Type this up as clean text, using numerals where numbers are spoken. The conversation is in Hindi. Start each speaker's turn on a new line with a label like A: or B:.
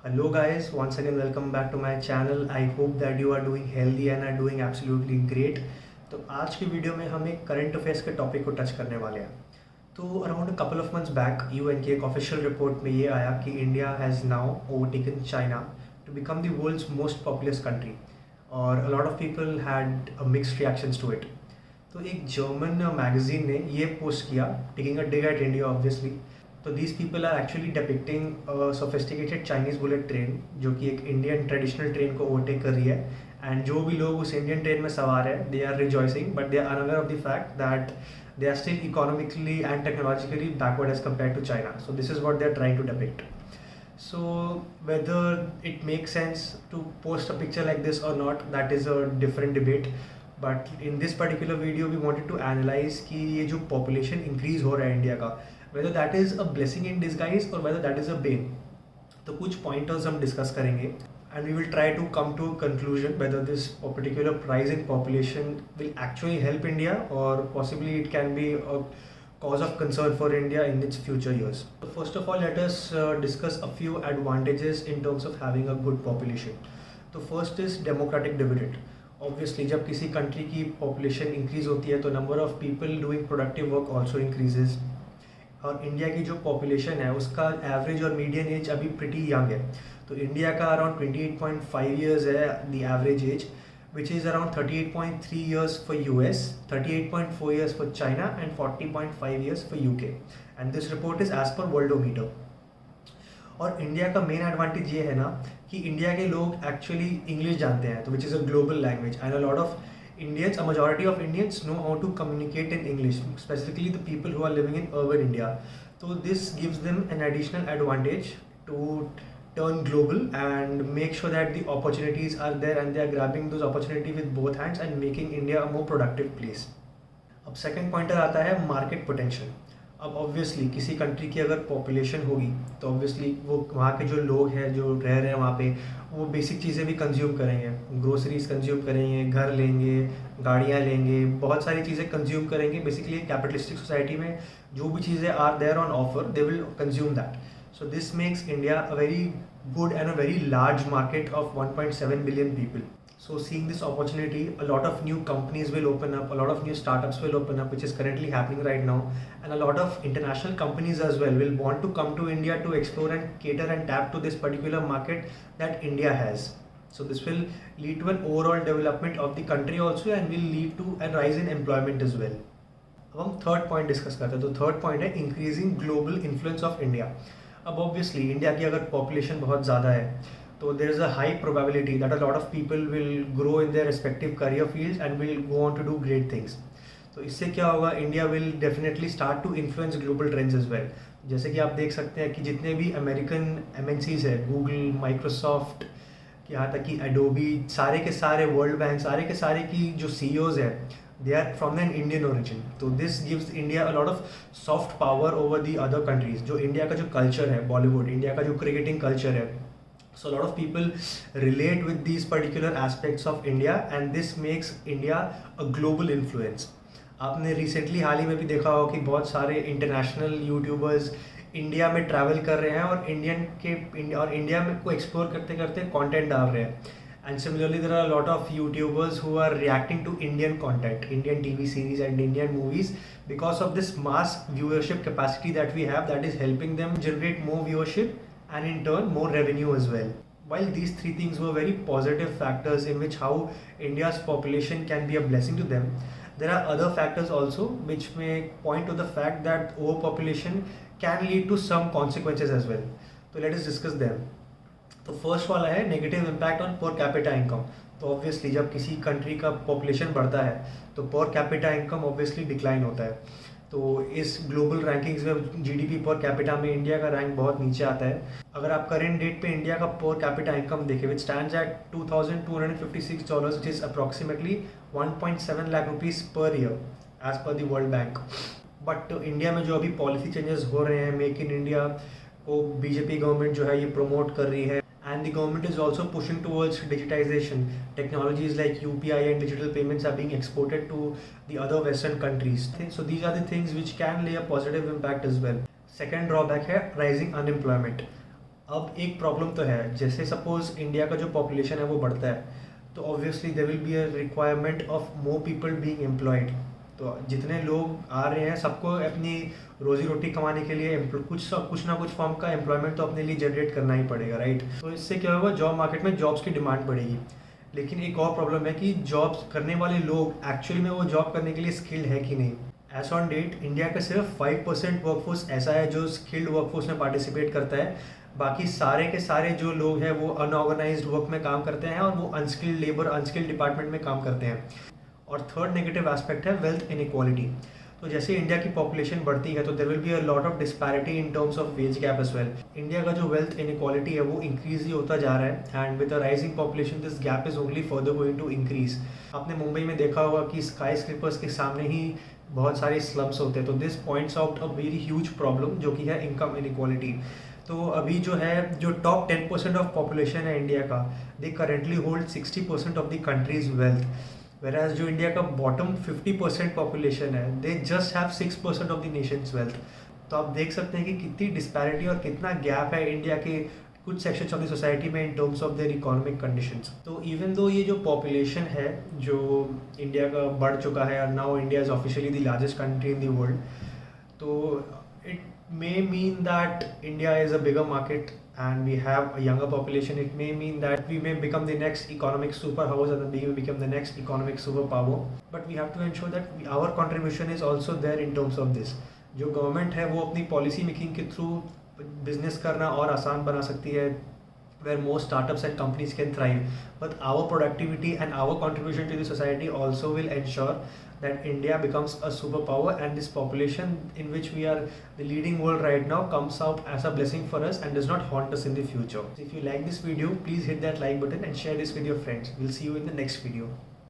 A: Hello guys, once again welcome back to my channel. I hope that you are doing healthy and are doing absolutely great. तो आज की वीडियो में हम एक करंट अफेयर्स के टॉपिक को टच करने वाले हैं. तो around couple of months back UN की एक ऑफिशियल रिपोर्ट में ये आया कि India has now overtaken China to become the world's most populous country और a lot of people had mixed reactions to it. तो एक जर्मन मैगजीन ने ये पोस्ट किया taking a dig at India obviously. तो these people are actually depicting sophisticated Chinese bullet train जो कि एक इंडियन ट्रेडिशनल ट्रेन को ओवरटेक कर रही है. एंड जो भी लोग उस इंडियन ट्रेन में सवार है they are rejoicing but they are unaware of the fact that they are still economically and technologically backward as compared to China. So this is what they are trying to depict. So whether it makes sense to post a picture like this or not, that is a different debate. But in this particular video we wanted to analyze कि ये जो population increase हो रहा है इंडिया का, whether that is a blessing in disguise or whether that is a bane. तो कुछ pointers हम discuss करेंगे and we will try to come to a conclusion whether this particular rise in population will actually help India or possibly it can be a cause of concern for India in its future years. So first of all, let us discuss a few advantages in terms of having a good population. So first is democratic dividend. Obviously जब किसी country की population increase होती है तो number of people doing productive work also increases. और इंडिया की जो पॉपुलेशन है उसका एवरेज और मीडियन एज अभी प्रिटी यंग है. तो इंडिया का अराउंड 28.5 ईयर्स है the average age which is around 38.3 years for US, 38.4 years for China and 40.5 years for UK. And this report is as per Worldometer. और इंडिया का मेन एडवांटेज ये है ना कि इंडिया के लोग एक्चुअली इंग्लिश जानते हैं तो which is a global language and a lot of Indians, a majority of Indians know how to communicate in English, specifically the people who are living in urban India. So this gives them an additional advantage to turn global and make sure that the opportunities are there and they are grabbing those opportunities with both hands and making India a more productive place. अब second pointer आता है market potential. अब ऑब्वियसली किसी कंट्री की अगर पॉपुलेशन होगी तो ऑब्वियसली वो वहाँ के जो लोग हैं जो रह रहे हैं वहाँ पे वो बेसिक चीज़ें भी कंज्यूम करेंगे, ग्रोसरीज कंज्यूम करेंगे, घर लेंगे, गाड़ियाँ लेंगे, बहुत सारी चीज़ें कंज्यूम करेंगे. बेसिकली कैपिटलिस्टिक सोसाइटी में जो भी चीज़ें are there on offer they will consume that. So this makes India a very good and a very large market of 1.7 billion people. So seeing this opportunity, a lot of new companies will open up, a lot of new startups will open up, which is currently happening right now, and a lot of international companies as well will want to come to India to explore and cater and tap to this particular market that India has. So this will lead to an overall development of the country also and will lead to a rise in employment as well. अब हम थर्ड पॉइंट डिस्कस करते हैं. तो थर्ड पॉइंट है increasing global influence of India. अब ऑब्वियसली इंडिया की अगर पॉपुलेशन बहुत ज़्यादा है तो there is a high probability that a lot of people will grow in their respective career fields and will go on to do great things. तो इससे क्या होगा, India will definitely start to influence global trends as well. जैसे कि आप देख सकते हैं कि जितने भी अमेरिकन एमएनसीज है, गूगल, माइक्रोसॉफ्ट, यहाँ तक कि एडोबी, सारे के सारे, वर्ल्ड बैंक, सारे के सारे की जो सीईओज है they are from an Indian origin. So this gives India a lot of soft power over the other countries. जो इंडिया का जो कल्चर है, बॉलीवुड, इंडिया का जो क्रिकेटिंग कल्चर है, so a lot of people relate with these particular aspects of India and this makes India a global influence. आपने रिसेंटली हाल ही में भी देखा होगा कि बहुत सारे इंटरनेशनल यूट्यूबर्स इंडिया में ट्रैवल कर रहे हैं और इंडिया में को एक्सप्लोर करते करते कंटेंट डाल रहे हैं. And similarly, there are a lot of YouTubers who are reacting to Indian content, Indian TV series and Indian movies because of this mass viewership capacity that we have that is helping them generate more viewership and in turn more revenue as well. While these three things were very positive factors in which how India's population can be a blessing to them, there are other factors also which may point to the fact that overpopulation can lead to some consequences as well. So let us discuss them. तो फर्स्ट वाला है नेगेटिव इम्पैक्ट ऑन पर कैपिटा इनकम. तो ऑब्वियसली जब किसी कंट्री का पॉपुलेशन बढ़ता है तो पर कैपिटा इनकम ऑब्वियसली डिक्लाइन होता है. तो इस ग्लोबल रैंकिंग्स में जीडीपी पर कैपिटा में इंडिया का रैंक बहुत नीचे आता है. अगर आप करेंट डेट पे इंडिया का पर कैपिटा इनकम देखें which stands at $2,256 which is approximately 1.7 lakh rupees per year as per the world bank. But India में जो अभी पॉलिसी चेंजेस हो रहे हैं, मेक इन इंडिया को बीजेपी गवर्नमेंट जो है ये प्रमोट कर रही है. And the government is also pushing towards digitization. Technologies like UPI and digital payments are being exported to the other Western countries. So these are the things which can lay a positive impact as well. Second drawback है rising unemployment. अब एक प्रॉब्लम तो है, जैसे सपोज इंडिया का जो पॉपुलेशन है वो बढ़ता है, तो obviously there will be a requirement of more people being employed. तो जितने लोग आ रहे हैं सबको अपनी रोजी रोटी कमाने के लिए कुछ ना कुछ फॉर्म का एम्प्लॉयमेंट तो अपने लिए जनरेट करना ही पड़ेगा, राइट। तो इससे क्या होगा, जॉब मार्केट में जॉब्स की डिमांड बढ़ेगी। लेकिन एक और प्रॉब्लम है कि जॉब्स करने वाले लोग एक्चुअली में वो जॉब करने के लिए स्किल्ड है कि नहीं। एज ऑन डेट इंडिया का सिर्फ 5% वर्कफोर्स ऐसा है जो स्किल्ड वर्कफोर्स में पार्टिसिपेट करता है। बाकी सारे के सारे जो लोग हैं वो अनऑर्गेनाइज्ड वर्क में काम करते हैं और वो अनस्किल्ड लेबर, अनस्किल्ड डिपार्टमेंट में काम करते हैं। और थर्ड नेगेटिव एस्पेक्ट है वेल्थ इनइक्वालिटी। तो जैसे इंडिया की पॉपुलेशन बढ़ती है तो there will be a lot of disparity in terms of wage gap as well. India का जो वेल्थ इनइक्वालिटी है वो इंक्रीज ही होता जा रहा है, and with the rising population this gap is only further going to increase. आपने मुंबई में देखा होगा कि स्काई स्क्रीपर्स के सामने ही बहुत सारे स्लम्स होते हैं। तो this points out a very huge problem जो कि है इनकम इनइक्वालिटी। तो अभी जो है, जो टॉप 10% ऑफ पॉपुलेशन है इंडिया का, they currently hold 60% of the country's wealth, whereas जो इंडिया का बॉटम 50% पॉपुलेशन है, they just have 6% of the nation's wealth. तो आप देख सकते हैं कि कितनी डिस्पैरिटी और कितना गैप है इंडिया के कुछ सेक्शंस ऑफ द सोसाइटी में इन terms of their economic conditions. तो इवन दो ये जो पॉपुलेशन है जो इंडिया का बढ़ चुका है, और now India is officially the largest country in the world, तो it may mean that India is a bigger market and we have a younger population. It may mean that we may become the next economic superpower and we may become the next economic superpower. But we have to ensure that our contribution is also there in terms of this. जो गवर्नमेंट है वो अपनी पॉलिसी मेकिंग के थ्रू बिजनेस करना और आसान बना सकती है, where more startups and companies can thrive. But our productivity and our contribution to the society also will ensure that India becomes a superpower, and this population in which we are the leading world right now comes out as a blessing for us and does not haunt us in the future. If you like this video, please hit that like button and share this with your friends. We'll see you in the next video.